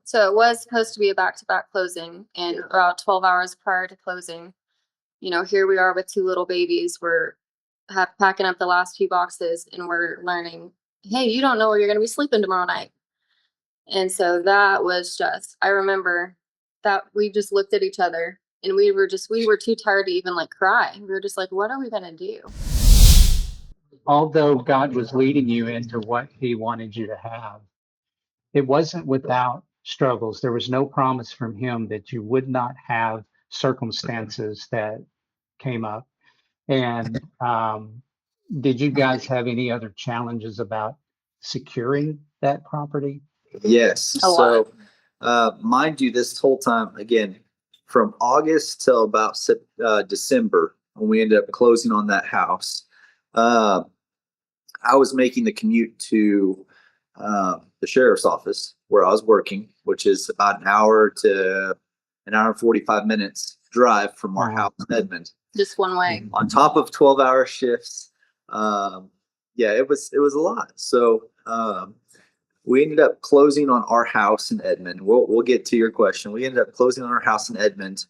So it was supposed to be a back-to-back closing, and about 12 hours prior to closing, here we are with two little babies. We're packing up the last few boxes, and we're learning, hey, you don't know where you're going to be sleeping tomorrow night. And so that was just, I remember that we just looked at each other, and we were too tired to even like cry. We were just like, what are we going to do? Although God was leading you into what he wanted you to have, it wasn't without struggles. There was no promise from him that you would not have circumstances that came up. And did you guys have any other challenges about securing that property? Yes. A lot. So, mind you, this whole time, again, from August till about December, when we ended up closing on that house, I was making the commute to the sheriff's office where I was working, which is about an hour to an hour and 45 minutes drive from our house in Edmond. Just one way. On top of 12-hour shifts. Yeah, it was a lot. So we ended up closing on our house in Edmond. We'll get to your question. We ended up closing on our house in Edmond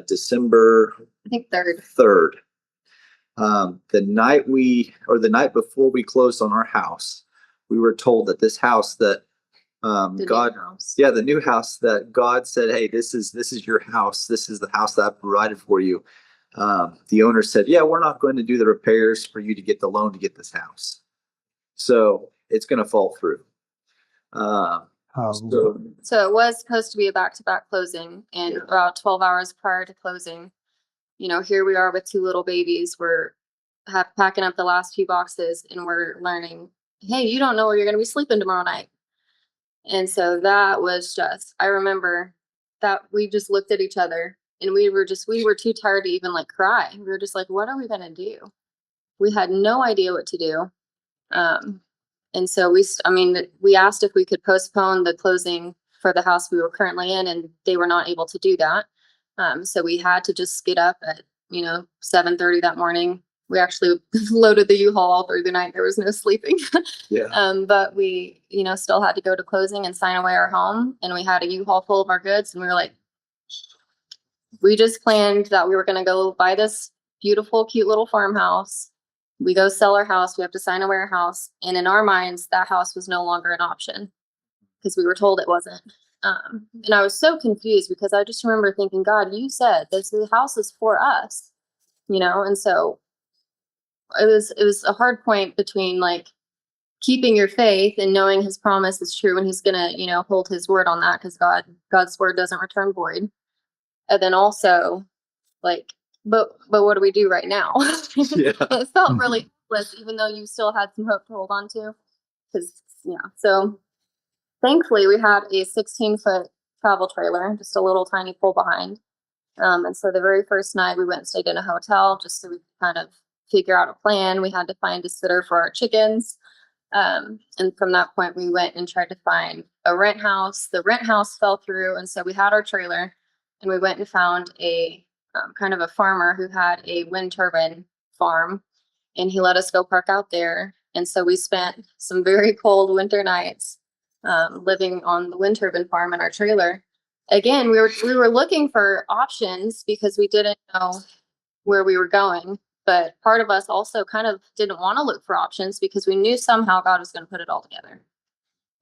December, I think 3rd. 3rd. The night before we closed on our house, we were told that this house that the new house that God said, hey, this is your house. This is the house that I provided for you. The owner said, yeah, we're not going to do the repairs for you to get the loan to get this house. So it's going to fall through. So it was supposed to be a back-to-back closing, and about 12 hours prior to closing, here we are with two little babies. We're packing up the last few boxes, and we're learning, hey, you don't know where you're going to be sleeping tomorrow night. And so that was just, I remember that we just looked at each other, and we were too tired to even like cry. We were just like, what are we going to do? We had no idea what to do. And so we asked if we could postpone the closing for the house we were currently in, and they were not able to do that. So we had to just get up at, 7:30 that morning. We actually loaded the U-Haul all through the night. There was no sleeping. But we, still had to go to closing and sign away our home. And we had a U-Haul full of our goods. And we were like, we just planned that we were going to go buy this beautiful, cute little farmhouse. We go sell our house. We have to sign away our house. And in our minds, that house was no longer an option because we were told it wasn't. And I was so confused because I just remember thinking, God, you said the house is for us, and so it was a hard point between like keeping your faith and knowing his promise is true and he's gonna, hold his word on that because God's word doesn't return void. And then also like, but what do we do right now? It felt really hopeless, even though you still had some hope to hold on to. So thankfully we had a 16-foot travel trailer, just a little tiny pull behind. And so the very first night we went and stayed in a hotel just so we could kind of figure out a plan. We had to find a sitter for our chickens. And from that point we went and tried to find a rent house. The rent house fell through. And so we had our trailer and we went and found a kind of a farmer who had a wind turbine farm, and he let us go park out there. And so we spent some very cold winter nights living on the wind turbine farm in our trailer. Again, we were looking for options because we didn't know where we were going. But part of us also kind of didn't want to look for options because we knew somehow God was going to put it all together.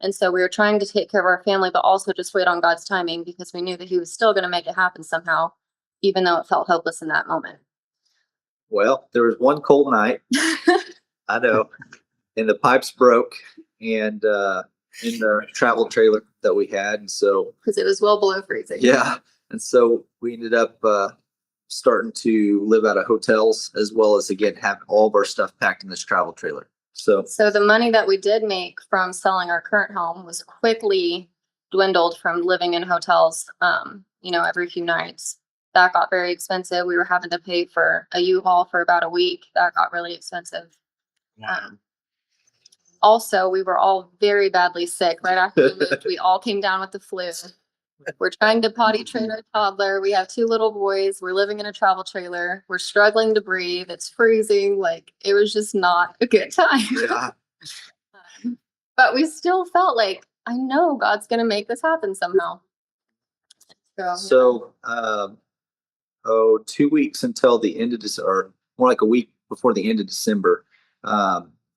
And so we were trying to take care of our family, but also just wait on God's timing because we knew that he was still going to make it happen somehow, even though it felt hopeless in that moment. Well, there was one cold night, I know, and the pipes broke and in the travel trailer that we had. And so, because it was well below freezing. Yeah. And so we ended up starting to live out of hotels as well as, again, have all of our stuff packed in this travel trailer. So the money that we did make from selling our current home was quickly dwindled from living in hotels, every few nights. That got very expensive. We were having to pay for a U-Haul for about a week. That got really expensive. Also, we were all very badly sick right after we moved. We all came down with the flu. We're trying to potty train our toddler. We have two little boys. We're living in a travel trailer. We're struggling to breathe. It's freezing. Like, it was just not a good time. Yeah. But we still felt like I know God's gonna make this happen somehow. So, 2 weeks until the end of December, or more like a week before the end of December,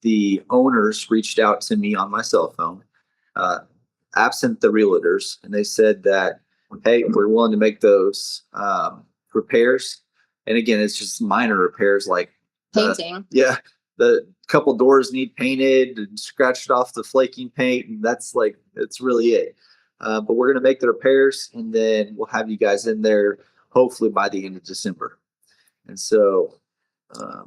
the owners reached out to me on my cell phone, uh, absent the realtors, and they said that, hey, we're willing to make those repairs. And again, it's just minor repairs like painting. The couple doors need painted and scratched off the flaking paint, and that's really it. But we're gonna make the repairs, and then we'll have you guys in there hopefully by the end of December. And so,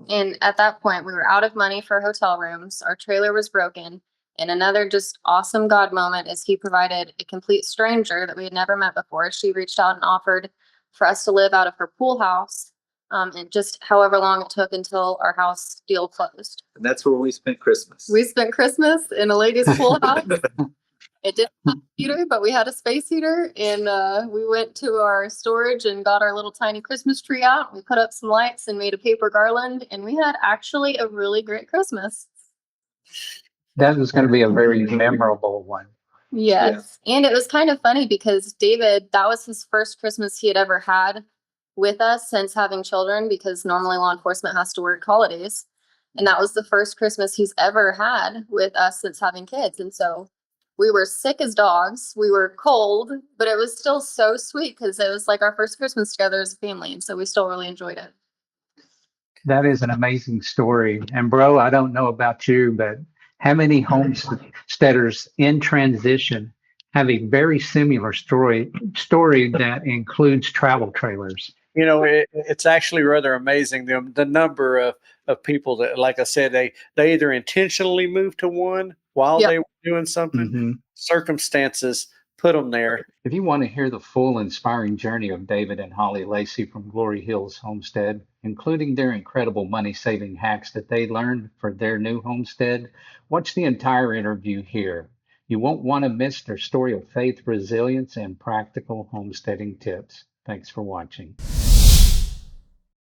And at that point, we were out of money for hotel rooms. Our trailer was broken. And another just awesome God moment is he provided a complete stranger that we had never met before. She reached out and offered for us to live out of her pool house, and just however long it took until our house deal closed. and that's where we spent Christmas. We spent Christmas in a lady's pool house. It didn't have a heater, but we had a space heater, and we went to our storage and got our little tiny Christmas tree out. We put up some lights and made a paper garland, and we had actually a really great Christmas. That was going to be a very memorable one. Yes. And it was kind of funny because David, that was his first Christmas he had ever had with us since having children, because normally law enforcement has to work holidays. And that was the first Christmas he's ever had with us since having kids. And so we were sick as dogs. We were cold, but it was still so sweet because it was like our first Christmas together as a family. And so we still really enjoyed it. That is an amazing story. And bro, I don't know about you, but how many homesteaders in transition have a very similar story that includes travel trailers? You know, it's actually rather amazing the number of people that, like I said, they either intentionally moved to one while they were doing something. Mm-hmm. Circumstances put them there. If you want to hear the full inspiring journey of David and Holly Lacey from Glory Hills Homestead, including their incredible money-saving hacks that they learned for their new homestead, watch the entire interview here. You won't want to miss their story of faith, resilience, and practical homesteading tips. Thanks for watching.